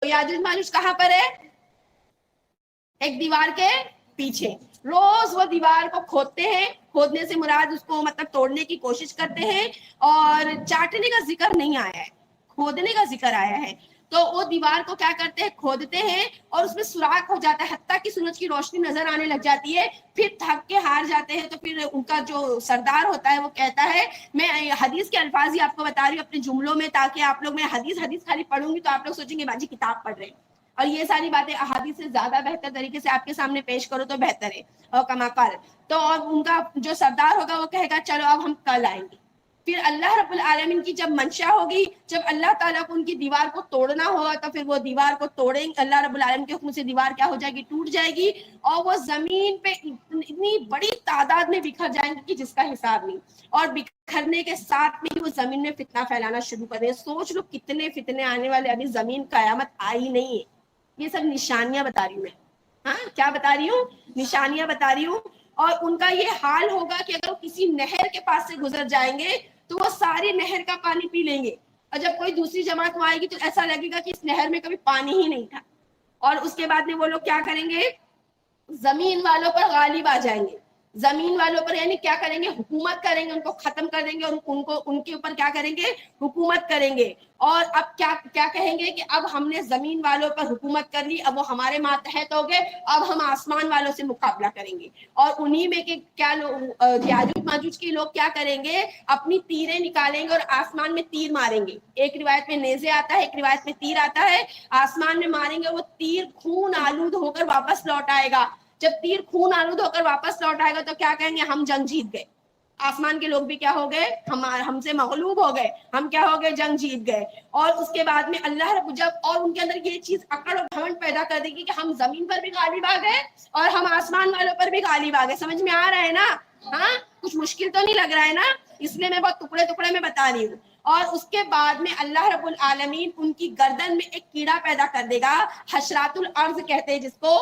याजुज माजुज कहाँ पर है? एक दीवार के पीछे। रोज वो दीवार को खोदते हैं, खोदने से मुराद उसको मतलब तोड़ने की कोशिश करते हैं, और चाटने का जिक्र नहीं आया है, खोदने का जिक्र आया है। तो वो दीवार को क्या करते हैं, खोदते हैं और उसमें सुराख हो जाता है, हत्ता की सूरज की रोशनी नजर आने लग जाती है। फिर थक के हार जाते हैं, तो फिर उनका जो सरदार होता है वो कहता है, मैं हदीस के अल्फाज ही आपको बता रही हूँ अपने जुमलों में, ताकि आप लोग, मैं हदीस हदीस खाली पढ़ूंगी तो आप लोग सोचेंगे बाजी किताब पढ़ रहे हैं, और ये सारी बातें अहादीस से ज्यादा बेहतर तरीके से आपके सामने पेश करो तो बेहतर है। और कमाकाल तो और उनका जो सरदार होगा वो कहेगा चलो अब हम कल आएंगे। फिर अल्लाह रब्बुल आलमीन की जब मंशा होगी, जब अल्लाह ताला को उनकी दीवार को तोड़ना होगा, तो फिर वो दीवार को तोड़ेंगे, अल्लाह रब्बुल आलमीन के हुक्म से दीवार क्या हो जाएगी, टूट जाएगी, और वो जमीन पे इतनी बड़ी तादाद में बिखर जाएंगी कि जिसका हिसाब नहीं। और बिखरने के साथ में ही वो जमीन में फितना फैलाना शुरू कर दें। सोच लो कितने फितने आने वाले, अभी जमीन कयामत आई नहीं है, ये सब निशानियां बता रही हूँ मैं। हाँ, क्या बता रही हूँ, निशानियां बता रही हूँ। और उनका ये हाल होगा कि अगर वो किसी नहर के पास से गुजर जाएंगे तो वो सारी नहर का पानी पी लेंगे, और जब कोई दूसरी जमात में आएगी तो ऐसा लगेगा कि इस नहर में कभी पानी ही नहीं था। और उसके बाद में वो लोग क्या करेंगे, जमीन वालों पर गालिब आ जाएंगे। जमीन वालों पर यानी क्या करेंगे, हुकूमत करेंगे, उनको खत्म कर देंगे और उनको उनके ऊपर क्या करेंगे, हुकूमत करेंगे। और अब क्या क्या कहेंगे कि अब हमने जमीन वालों पर हुकूमत कर ली, अब वो हमारे मातहत हो गए, अब हम आसमान वालों से मुकाबला करेंगे। और उन्हीं में के क्या लोग, याजूज माजूज के लोग क्या करेंगे, अपनी तीरें निकालेंगे और आसमान में तीर मारेंगे। एक रिवायत में नेजे आता है, एक रिवायत में तीर आता है। आसमान में मारेंगे, वो तीर खून आलूद होकर वापस लौट आएगा। जब तीर खून आलूद होकर वापस लौट आएगा तो क्या कहेंगे, हम जंग जीत गए। आसमान के लोग भी क्या हो गए, हमसे मगलूब हो गए, हम क्या हो गए, जंग जीत गए। और उसके बाद में अल्लाह रब जब और उनके अंदर ये चीज अकड़ और घमंड पैदा कर देगी कि हम जमीन पर भी गालिब आ गए और हम आसमान वालों पर भी गालिब आ गए। समझ में आ रहा है ना? हाँ, कुछ मुश्किल तो नहीं लग रहा है ना? इसलिए मैं बहुत टुकड़े टुकड़े में बता रही हूँ। और उसके बाद में अल्लाह रब्बुल आलमीन उनकी गर्दन में एक कीड़ा पैदा कर देगा, हशरातुल अर्ज कहते हैं जिसको,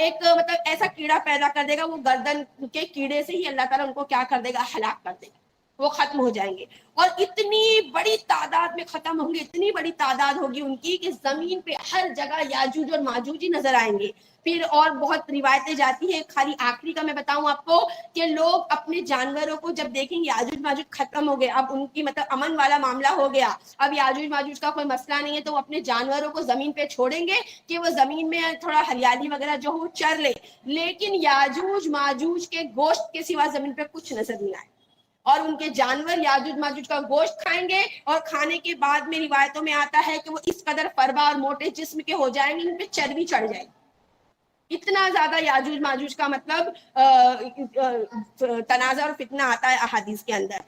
एक मतलब ऐसा कीड़ा पैदा कर देगा, वो गर्दन के कीड़े से ही अल्लाह ताला उनको क्या कर देगा, हलाक कर देगा, वो खत्म हो जाएंगे। और इतनी बड़ी तादाद में खत्म होंगे, इतनी बड़ी तादाद होगी उनकी कि जमीन पे हर जगह याजूज और माजूज ही नजर आएंगे। फिर और बहुत रिवायतें जाती हैं, खाली आखिरी का मैं बताऊं आपको, कि लोग अपने जानवरों को जब देखेंगे याजूज माजूज खत्म हो गए, अब उनकी मतलब अमन वाला मामला हो गया, अब याजूज माजूज का कोई मसला नहीं है, तो वो अपने जानवरों को जमीन पे छोड़ेंगे कि वो जमीन में थोड़ा हरियाली वगैरह जो हो चर ले। लेकिन याजूज माजूज के गोश्त के सिवा जमीन पे कुछ नजर नहीं आए, और उनके जानवर याजूज माजूज का गोश्त खाएंगे, और खाने के बाद में रिवायतों में आता है कि वो इस कदर फरबा और मोटे जिस्म के हो जाएंगे, उन पे चर्बी चढ़ जाएगी। इतना ज्यादा याजूज माजूज का मतलब तनाजा और फितना आता है अहादीस के अंदर।